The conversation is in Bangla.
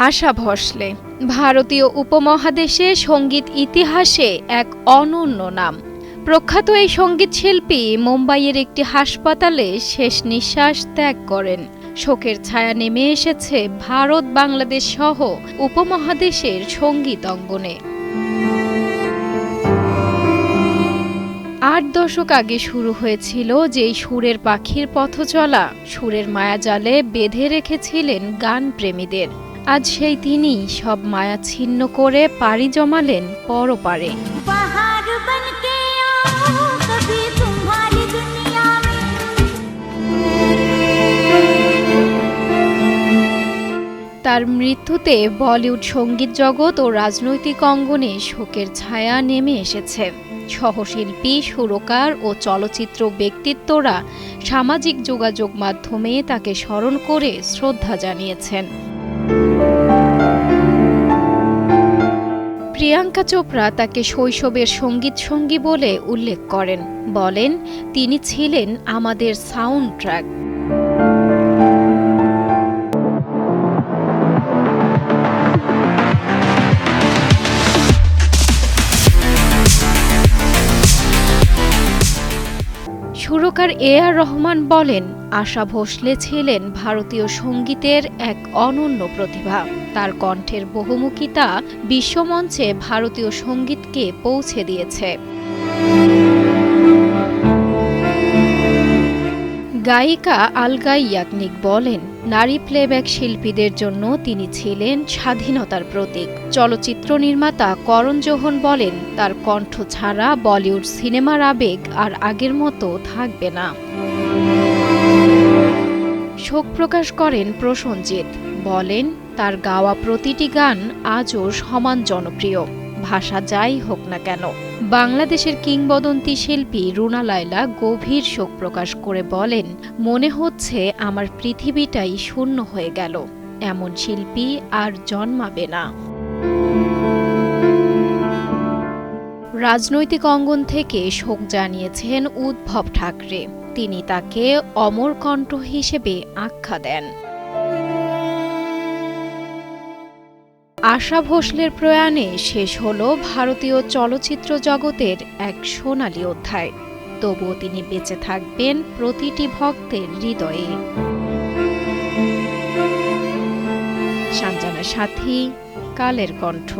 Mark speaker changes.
Speaker 1: আশা ভোসলে ভারতীয় উপমহাদেশে সঙ্গীত ইতিহাসে এক অনন্য নাম। প্রখ্যাত এই সঙ্গীতশিল্পী মুম্বাইয়ের একটি হাসপাতালে শেষ নিঃশ্বাস ত্যাগ করেন। শোকের ছায়া নেমে এসেছে ভারত, বাংলাদেশ সহ উপমহাদেশের সঙ্গীত অঙ্গনে। ৮ দশক আগে শুরু হয়েছিল যেই সুরের পাখির পথচলা, সুরের মায়াজালে বেঁধে রেখেছিলেন গান প্রেমীদের। আজ সেই তিনি সব মায়া ছিন্ন করে পাড়ি জমালেন পরপারে। তার মৃত্যুতে বলিউড সঙ্গীত জগৎ ও রাজনৈতিক অঙ্গনে শোকের ছায়া নেমে এসেছে। সহশিল্পী, সুরকার ও চলচ্চিত্র ব্যক্তিত্বরা সামাজিক যোগাযোগ মাধ্যমে তাকে স্মরণ করে শ্রদ্ধা জানিয়েছেন। প্রিয়াঙ্কা চোপড়া তাকে শৈশবের সঙ্গীত সঙ্গী বলে উল্লেখ করেন। বলেন, তিনি ছিলেন আমাদের সাউন্ড ট্র্যাক। সুরকার A.R. রহমান বলেন, আশা ভোসলে ছিলেন ভারতীয় সঙ্গীতের এক অনন্য প্রতিভা। তার কণ্ঠের বহুমুখিতা বিশ্বমঞ্চে ভারতীয় সঙ্গীতকে পৌঁছে দিয়েছে। গায়িকা আলগা ইয়াগনিক বলেন, নারী প্লেব্যাক শিল্পীদের জন্য তিনি ছিলেন স্বাধীনতার প্রতীক। চলচ্চিত্র নির্মাতা করণ জোহর বলেন, তার কণ্ঠ ছাড়া বলিউড সিনেমার আবেগ আর আগের মতো থাকবে না। শোক প্রকাশ করেন প্রসেনজিৎ। বলেন, তার গাওয়া প্রতিটি গান আজও সমান জনপ্রিয়, ভাষা যাই হোক না কেন। বাংলাদেশের কিংবদন্তি শিল্পী রুনা লায়লা গভীর শোক প্রকাশ করে বলেন, মনে হচ্ছে আমার পৃথিবীটাই শূন্য হয়ে গেল, এমন শিল্পী আর জন্মাবে না। রাজনৈতিক অঙ্গন থেকে শোক জানিয়েছেন উদ্ধব ঠাকরে। তিনি তাকে অমর কণ্ঠ হিসেবে আখ্যা দেন। আশা ভোসলের প্রয়াণে শেষ হল ভারতীয় চলচ্চিত্র জগতের এক সোনালী অধ্যায়। তবুও তিনি বেঁচে থাকবেন প্রতিটি ভক্তের হৃদয়ে। সঞ্জনা সাথী, কালের কণ্ঠ।